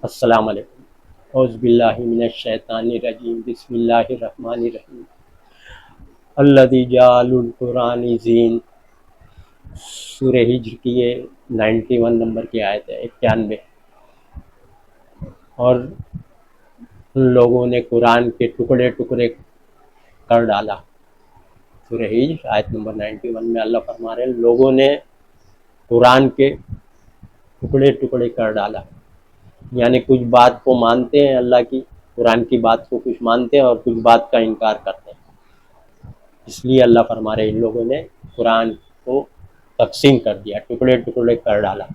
السلام علیکم، اعوذ باللہ من الشیطان الرجیم، بسم اللہ الرحمن الرحیم۔ الذی جعل القرآن عظیم، سورہ ہجر کی یہ 91 نمبر کی آیت ہے، 91۔ اور ان لوگوں نے قرآن کے ٹکڑے ٹکڑے کر ڈالا۔ سورہ ہجر آیت نمبر 91 میں اللہ فرما رہے ہیں لوگوں نے قرآن کے ٹکڑے ٹکڑے کر ڈالا، یعنی کچھ بات کو مانتے ہیں، اللہ کی قرآن کی بات کو کچھ مانتے ہیں اور کچھ بات کا انکار کرتے ہیں۔ اس لیے اللہ فرما رہے ہیں ان لوگوں نے قرآن کو تقسیم کر دیا، ٹکڑے ٹکڑے کر ڈالا۔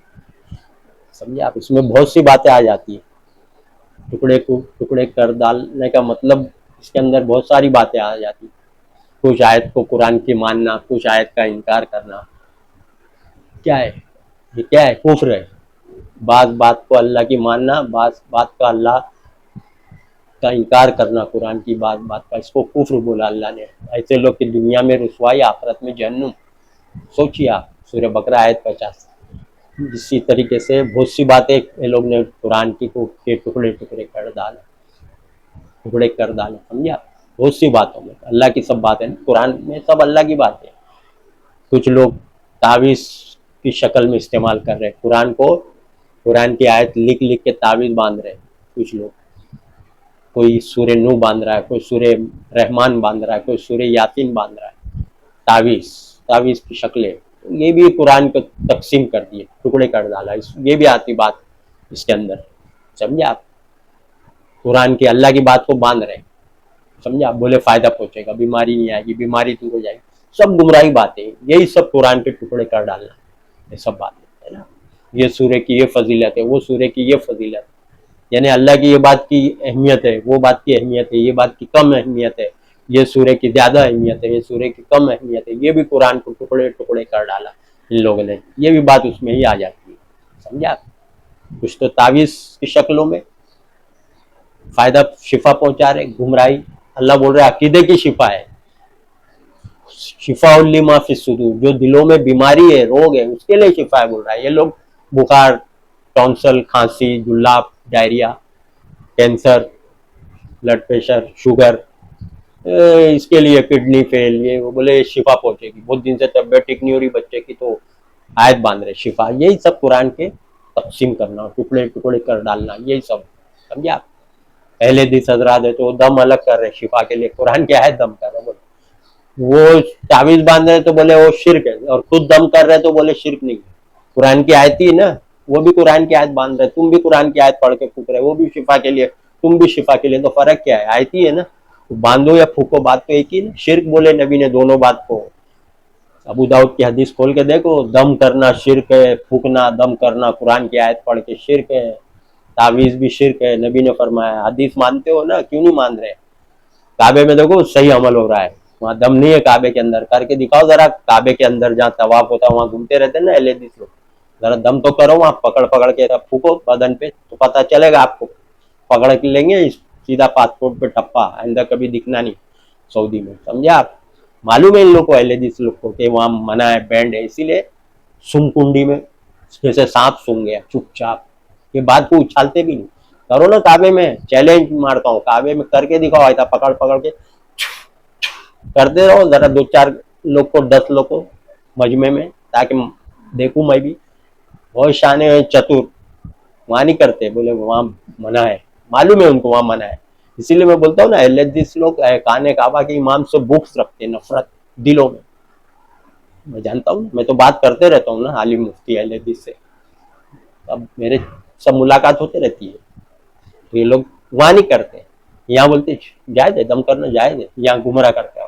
سمجھے آپ؟ اس میں بہت سی باتیں آ جاتی ہیں۔ ٹکڑے کو ٹکڑے کر ڈالنے کا مطلب اس کے اندر بہت ساری باتیں آ جاتی ہیں۔ کچھ آیت کو قرآن کی ماننا، کچھ آیت کا انکار کرنا، کیا ہے یہ؟ کیا ہے؟ کفر ہے۔ بعض بات کو اللہ کی ماننا، بعض بات کا اللہ کا انکار کرنا، قرآن کی بات کا، اس کو کفر بولا اللہ نے۔ ایسے لوگ کی دنیا میں رسوائی، آخرت میں جہنم۔ سوچیے آپ، سورہ بقرہ آیت 50۔ اسی طریقے سے بہت سی باتیں یہ لوگ نے قرآن کی کو کے ٹکڑے ٹکڑے کر ڈالے، ٹکڑے کر ڈالے۔ سمجھا؟ بہت سی باتوں میں اللہ کی سب باتیں، قرآن میں سب اللہ کی باتیں۔ کچھ لوگ تعویذ کی شکل میں استعمال کر رہے قرآن کو، قرآن کی آیت لکھ لکھ کے تعویذ باندھ رہے کچھ لوگ۔ کوئی سورہ نو باندھ رہا ہے، کوئی سورہ رحمان باندھ رہا ہے، کوئی سورہ یاسین باندھ رہا ہے، تعویذ کی شکلیں۔ یہ بھی قرآن کو تقسیم کر دیے، ٹکڑے کر ڈالا۔ یہ بھی آتی بات اس کے اندر۔ سمجھے آپ؟ قرآن کی اللہ کی بات کو باندھ رہے ہیں۔ سمجھے آپ؟ بولے فائدہ پہنچے گا، بیماری نہیں آئے گی، بیماری دور ہو جائے گی، سب گمراہی باتیں۔ یہی سب قرآن کے ٹکڑے کر ڈالنا، یہ سب باتیں ہے نا۔ یہ سورہ کی یہ فضیلت ہے، وہ سورہ کی یہ فضیلت ہے، یعنی اللہ کی یہ بات کی اہمیت ہے، وہ بات کی اہمیت ہے، یہ بات کی کم اہمیت ہے، یہ سورہ کی زیادہ اہمیت ہے، یہ سورہ کی کم اہمیت ہے۔ یہ بھی قرآن کو ٹکڑے ٹکڑے کر ڈالا ان لوگوں نے، یہ بھی بات اس میں ہی آ جاتی ہے۔ سمجھا؟ کچھ تو تعویذ کی شکلوں میں فائدہ شفا پہنچا رہے، گمراہی۔ اللہ بول رہے عقیدے کی شفا ہے، شفاء لما فی الصدور، جو دلوں میں بیماری ہے، روگ ہے، اس کے لیے شفا ہے بول رہا ہے۔ یہ لوگ بخار، ٹونسل، کھانسی، جلاب، diarrhoea, cancer, blood pressure, sugar, اس کے لیے کڈنی فیل، یہ وہ بولے شفا پہنچے گی، بہت دن سے طبیعت ٹھیک نہیں ہو رہی بچے کی، تو آیت باندھ رہے شفا۔ یہی سب قرآن کے تقسیم کرنا، ٹکڑے ٹکڑے کر ڈالنا، یہی سب۔ سمجھا؟ اہل حدیث حضرات ہے تو دم الگ کر رہے شفا کے لیے، قرآن کی آیت دم کر رہے، بولے وہ تعویذ باندھ رہے تو بولے وہ شرک ہے، اور خود دم کر رہے تو بولے شرک نہیں ہے۔ قرآن کی آیت ہی نا، وہ بھی قرآن کی آیت باندھ رہے، تم بھی قرآن کی آیت پڑھ کے پھونک رہے، وہ بھی شفا کے لیے، تم بھی شفا کے لیے، تو فرق کیا ہے؟ آیت ہی ہے نا، باندھو یا پھونکو، بات تو ایک ہی نا۔ شرک بولے نبی نے دونوں بات کو۔ ابو داؤد کی حدیث کھول کے دیکھو، دم کرنا شرک ہے، پھونکنا، دم کرنا قرآن کی آیت پڑھ کے شرک ہے، تعویذ بھی شرک ہے، نبی نے فرمایا۔ حدیث مانتے ہو نا، کیوں نہیں مان رہے؟ کعبے میں دیکھو صحیح عمل ہو رہا ہے، وہاں دم نہیں ہے کعبے کے اندر، کر کے دکھاؤ ذرا۔ کعبے کے اندر جہاں طواف ہوتا ہے وہاں گھومتے رہتے ہیں نا اہل حدیث لوگ، ذرا دم تو کرو وہاں، پکڑ پکڑ کے پھونکو بدن پہ، تو پتہ چلے گا آپ کو۔ پکڑ کے لیں گے سیدھا پاسپورٹ پہ ٹپا، آئندہ کبھی دکھنا نہیں سعودی میں۔ سمجھے آپ؟ معلوم ہے ان لوگ کو، اہل حدیث لوگ کو، کہ وہاں منع ہے، بینڈ ہے، اسی لیے سم کنڈی میں جیسے سانپ سونگ گیا چپ چاپ، یہ بات کو اچھالتے بھی نہیں۔ کرو نا کعبے میں، چیلنج مارتا ہوں، کعبے میں کر کے دکھاؤ، ایسا پکڑ پکڑ کے کرتے رہو، ذرا دو چار لوگ کو، 10 لوگ کو مجمع میں، تاکہ دیکھوں میں بھی۔ بہت شانے ہیں چتر، وہاں نہیں کرتے، بولے وہاں منع ہے، معلوم ہے ان کو وہاں منع ہے۔ اسی لیے میں بولتا ہوں نا، اہل حدیث لوگ خانہ کعبہ کے امام سے بغض رکھتے ہیں، نفرت دلوں میں۔ میں جانتا ہوں، میں تو بات کرتے رہتا ہوں نا عالم مفتی اہل حدیث سے، اب میرے سب ملاقات ہوتے رہتی ہے، تو یہ لوگ وہاں نہیں کرتے، یہاں بولتے جائز ہے دم کرنا، جائز ہے، یہاں گمراہ کرتے ہو۔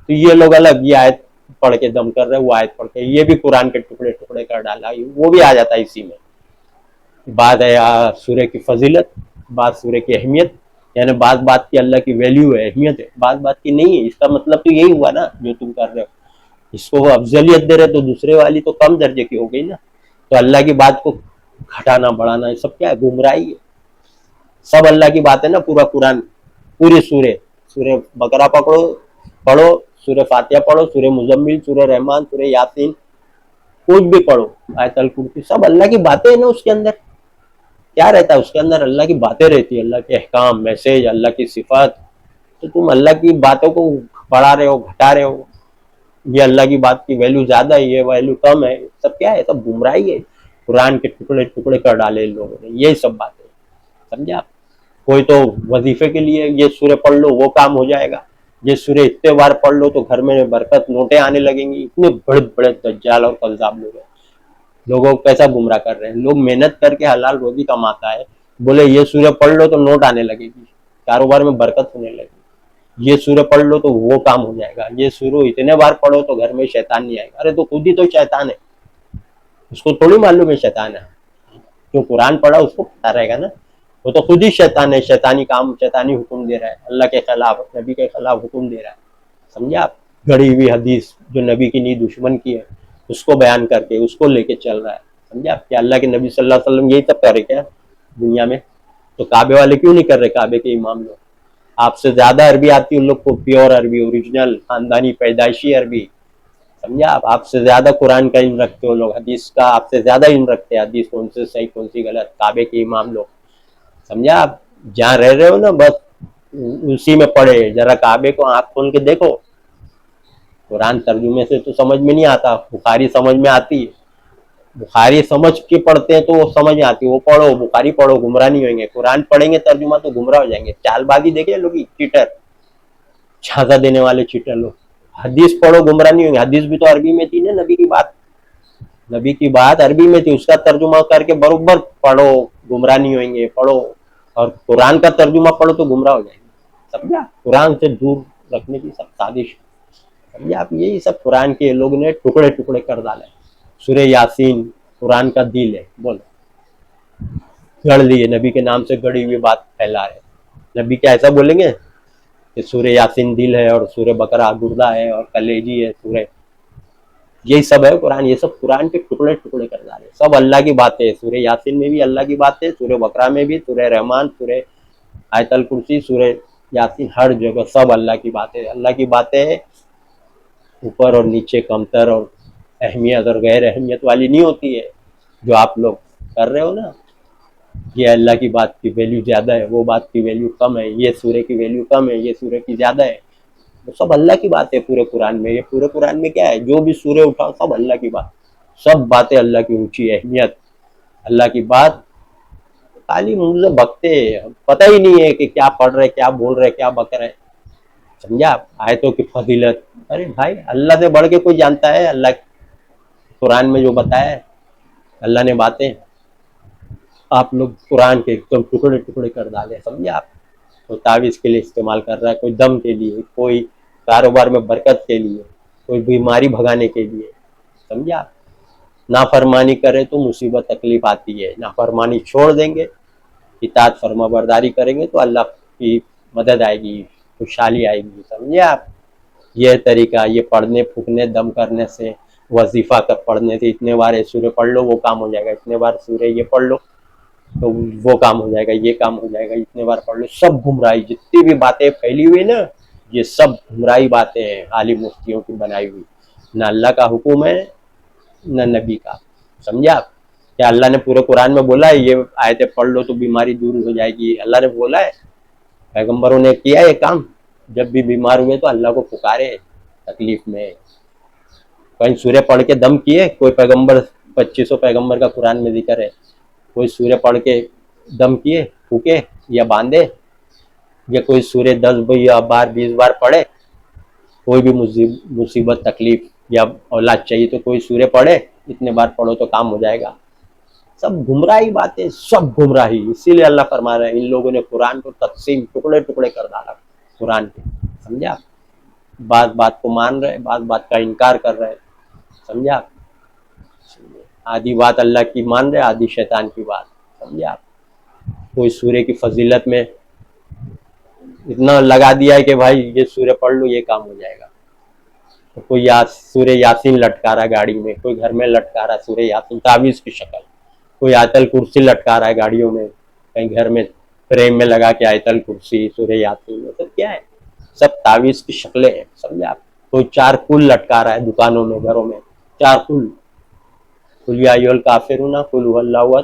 تو یہ لوگ الگ، یہ آیت پڑھ کے دم کر رہے، وہ آیت پڑھ کے، یہ بھی قرآن کے ٹکڑے ٹکڑے کر ڈالا، وہ بھی آ جاتا ہے اسی میں۔ بات ہے سورہ کی فضیلت، بات سورہ کی اہمیت، یعنی بعض بات کی اللہ کی ویلیو ہے، اہمیت ہے، بعض بات کی نہیں ہے۔ اس کا مطلب تو یہی ہوا نا جو تم کر رہے ہو، اس کو وہ افضلیت دے رہے تو دوسرے والی تو کم درجے کی ہو گئی نا۔ تو اللہ کی بات کو گھٹانا بڑھانا، یہ سب کیا ہے؟ گمراہی ہے۔ سب اللہ کی بات ہے نا، پورا قرآن، پوری سورہ بقرہ پڑھو، سورہ فاتحہ پڑھو، سورہ مزمل، سورہ رحمان، سورہ یاسین، کچھ بھی پڑھو، آیت الکرسی، سب اللہ کی باتیں ہیں نا اس کے اندر۔ کیا رہتا ہے اس کے اندر؟ اللہ کی باتیں رہتی ہے، اللہ کے احکام، میسج، اللہ کی صفات. تو تم اللہ کی باتوں کو بڑھا رہے ہو، گھٹا رہے ہو. یہ اللہ کی بات کی ویلیو زیادہ ہے، یہ ویلیو کم ہے. سب کیا ہے؟ سب گمراہی ہے. قرآن کے ٹکڑے ٹکڑے کر ڈالے ان لوگوں نے. یہی سب باتیں سمجھے آپ. کوئی تو وظیفے کے لیے یہ سورہ پڑھ لو وہ کام ہو جائے گا، یہ سورہ اتنے بار پڑھ لو تو گھر میں برکت، نوٹیں آنے لگیں گی. اتنے بڑے بڑے دجال اور کذاب لوگ ہیں. لوگوں کو کیسا گمراہ کر رہے ہیں. لوگ محنت کر کے حلال روزی کماتا ہے، بولے یہ سورہ پڑھ لو تو نوٹ آنے لگے گی، کاروبار میں برکت ہونے لگے گی. یہ سورہ پڑھ لو تو وہ کام ہو جائے گا، یہ سورہ اتنے بار پڑھو تو گھر میں شیطان نہیں آئے گا. ارے تو خود ہی تو شیطان ہے، اس کو تھوڑی معلوم ہے شیطان ہے. جو قرآن پڑھا اس کو پتا رہے گا نا. وہ تو خود ہی شیطان ہے، شیطانی کام، شیطانی حکم دے رہا ہے، اللہ کے خلاف، نبی کے خلاف حکم دے رہا ہے. سمجھے آپ. گھڑی ہوئی حدیث جو نبی کی نہیں دشمن کی ہے اس کو بیان کر کے اس کو لے کے چل رہا ہے. سمجھے آپ. کیا اللہ کے نبی صلی اللہ علیہ وسلم یہی سب کر رہے کیا دنیا میں؟ تو کعبے والے کیوں نہیں کر رہے؟ کعبے کے امام لوگ. آپ سے زیادہ عربی آتی ہے ان لوگ کو، پیور عربی، اوریجنل خاندانی پیدائشی عربی. سمجھا آپ سے زیادہ قرآن کا علم رکھتے ہو لوگ، حدیث کا آپ سے زیادہ علم رکھتے ہیں، حدیث کون سے صحیح کون سی غلط. کعبے کے امام لوگ. سمجھا آپ. جہاں رہ رہے ہو نا بس اسی میں پڑھے. ذرا کعبے کو آنکھ کھول کے دیکھو. قرآن ترجمے سے تو سمجھ میں نہیں آتا، بخاری سمجھ میں آتی ہے. بخاری سمجھ کے پڑھتے ہیں تو وہ سمجھ میں آتی ہے، وہ پڑھو بخاری پڑھو، گمراہ نہیں ہوئیں گے. قرآن پڑھیں گے ترجمہ تو گمراہ ہو جائیں گے. چال بازی دیکھے لوگ، چیٹر، چھازا دینے والے چیٹر لوگ. حدیث پڑھو گمراہ نہیں ہوں گے. حدیث بھی تو عربی میں تھی نا، نبی کی بات، نبی کی بات عربی میں تھی، اس کا ترجمہ کر کے برابر پڑھو، گمراہ نہیں ہوئیں گے. پڑھو. اور قرآن کا ترجمہ پڑھو تو گمراہ ہو جائیں گے. سمجھا. قرآن سے دور رکھنے کی سب سازش. سمجھا آپ. یہی سب قرآن کے لوگ نے ٹکڑے ٹکڑے کر ڈالے. سورہ یاسین قرآن کا دل ہے، بولو. گڑھ لیے، نبی کے نام سے گڑی ہوئی بات پھیلا رہے. نبی کیا ایسا بولیں گے کہ سورہ یاسین دل ہے اور سورہ بقرہ گردہ ہے اور کلیجی ہے سورہ؟ یہی سب ہے قرآن. یہ سب قرآن کے ٹکڑے ٹکڑے کر ڈالے. سب اللہ کی باتیں. سورہ یاسین میں بھی اللہ کی باتیں، سورہ بقرہ میں بھی، سورہ رحمان، سورہ آیت الکرسی، سورہ یاسین، ہر جگہ سب اللہ کی باتیں. اللہ کی باتیں اوپر اور نیچے، کمتر اور اہمیت اور غیر اہمیت والی نہیں ہوتی ہے جو آپ لوگ کر رہے ہو نا. یہ اللہ کی بات کی ویلیو زیادہ ہے، وہ بات کی ویلیو کم ہے، یہ سورہ کی ویلیو کم ہے، یہ سورہ کی زیادہ ہے. سب اللہ کی بات ہے پورے قرآن میں. یہ پورے قرآن میں کیا ہے؟ جو بھی سورہ اٹھاؤ سب اللہ کی بات، سب باتیں اللہ کی اونچی اہمیت. اللہ کی بات. خالی منہ سے بکتے، پتہ ہی نہیں ہے کہ کیا پڑھ رہے، کیا بول رہے، کیا بک رہے. سمجھا. آیتوں کی فضیلت. ارے بھائی اللہ سے بڑھ کے کوئی جانتا ہے؟ اللہ قرآن میں جو بتایا ہے اللہ نے باتیں، آپ لوگ قرآن کے ایک دم ٹکڑے ٹکڑے کر ڈالے. سمجھے آپ. کوئی تعویذ کے لیے استعمال کر رہا ہے، کوئی دم کے لیے، کوئی کاروبار میں برکت کے لیے، کوئی بیماری بھگانے کے لیے. سمجھا. نافرمانی کرے تو مصیبت تکلیف آتی ہے. نافرمانی چھوڑ دیں گے، اطاعت فرما برداری کریں گے تو اللہ کی مدد آئے گی، خوشحالی آئے گی. سمجھے آپ. یہ طریقہ، یہ پڑھنے پھونکنے دم کرنے سے، وظیفہ کر پڑھنے سے، اتنے بار سورہ پڑھ لو وہ کام ہو جائے گا، اتنے بار سورہ یہ پڑھ لو تو وہ کام ہو جائے گا، یہ کام ہو جائے گا، اتنے بار پڑھ لو. سب گمراہی. جتنی بھی باتیں پھیلی ہوئی نا یہ سب گمراہی باتیں ہیں، عالم مفتیوں کی بنائی ہوئی. نہ اللہ کا حکم ہے نہ نبی کا. سمجھا آپ. کیا اللہ نے پورے قرآن میں بولا ہے یہ آیتیں پڑھ لو تو بیماری دور ہو جائے گی؟ اللہ نے بولا ہے؟ پیغمبروں نے کیا یہ کام؟ جب بھی بیمار ہوئے تو اللہ کو پکارے تکلیف میں. کہیں سورہ پڑھ کے دم کیے؟ کوئی پیغمبر؟ 2500 پیغمبر کا قرآن میں ذکر ہے. کوئی سورہ پڑھ کے دم کیے، پھونکے یا باندھے؟ یا کوئی سورہ 10 یا 20 بار پڑھے؟ کوئی بھی مصیبت تکلیف یا اولاد چاہیے تو کوئی سورہ پڑھے، اتنے بار پڑھو تو کام ہو جائے گا؟ سب گمراہی باتیں، سب گمراہی. اسی لیے اللہ فرما رہے ہیں ان لوگوں نے قرآن کو تقسیم، ٹکڑے ٹکڑے کر ڈالا قرآن کے. سمجھا. بعض بات کو مان رہے، بعض بات کا انکار کر رہے. سمجھا. آدھی بات اللہ کی مان رہے، آدھی شیطان کی بات. سمجھا. کوئی سورہ کی فضیلت میں اتنا لگا دیا ہے کہ بھائی یہ سورہ پڑھ لو یہ کام ہو جائے گا. کوئی سورہ یاسین لٹکا رہا گاڑی میں، کوئی گھر میں لٹکا رہا سورہ یاسین تعویذ کی شکل. کوئی آیت الکرسی لٹکا رہا ہے گاڑیوں میں، کہیں گھر میں فریم میں لگا کے آیت الکرسی، سورہ یاسین. یہ سب کیا ہے؟ سب تعویذ کی شکلیں ہیں. سمجھا. کوئی 4 کل لٹکا رہا ہے دکانوں میں، گھروں میں 4 کل. قل یا ایھا الکافرون قل ھو اللہ احد.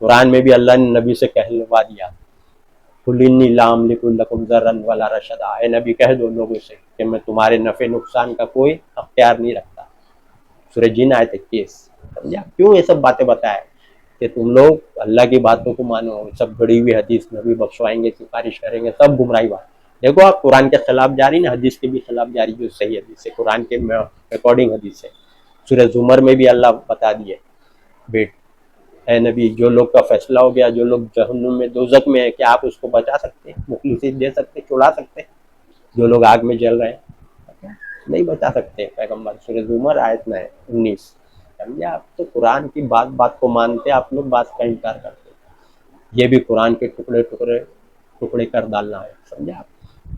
قرآن میں بھی اللہ نے نبی سے کہلوا دیا، قل انی لا املک لکم ضرا ولا رشدا، اے نبی کہہ دو لوگوں سے کہ میں تمہارے نفع نقصان کا کوئی اختیار نہیں رکھتا۔ سورہ جن آیت 21۔ سمجھا؟ کیوں یہ سب باتیں بتائے کہ تم لوگ اللہ کی باتوں کو مانو، سب بڑی ہوئی حدیث نبی بخشوائیں گے، سفارش کریں گے، سب گمراہی بات۔ دیکھو آپ قرآن کے خلاف جاری نا، حدیث کے بھی خلاف جاری، جو صحیح حدیث ہے، قرآن کے ریکارڈنگ حدیث ہے۔ سورہ زمر میں بھی اللہ بتا دیے، بیٹ اے نبی جو لوگ کا فیصلہ ہو گیا، جو لوگ جہنم میں دوزخ میں ہے، کیا آپ اس کو بچا سکتے ہیں؟ مخلصی دے سکتے، چھڑا سکتے؟ جو لوگ آگ میں جل رہے ہیں نہیں بچا سکتے پیغمبر۔ سورہ زمر آیت میں 19۔ سمجھے آپ؟ تو قرآن کی بات بات کو مانتے، آپ لوگ بات کا انکار کرتے، یہ بھی قرآن کے ٹکڑے ٹکڑے ٹکڑے کر ڈالنا ہے۔ سمجھے آپ؟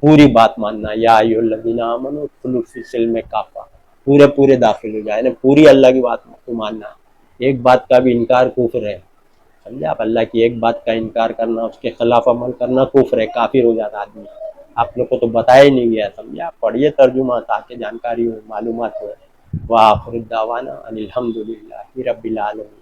پوری بات ماننا، یا ایھا الذین آمنوا ادخلوا فی السلم کافہ، پورے داخل ہو جائے نا، پوری اللہ کی بات کو ماننا۔ ایک بات کا بھی انکار کفر ہے۔ سمجھے آپ؟ اللہ کی ایک بات کا انکار کرنا، اس کے خلاف عمل کرنا کفر ہے، کافر ہو جاتا آدمی۔ آپ لوگ کو تو بتایا ہی نہیں گیا۔ سمجھے آپ؟ پڑھیے ترجمہ تاکہ جانکاری ہو، معلومات ہو۔ وآخر الدعوانا ان الحمد للہ رب العالمین۔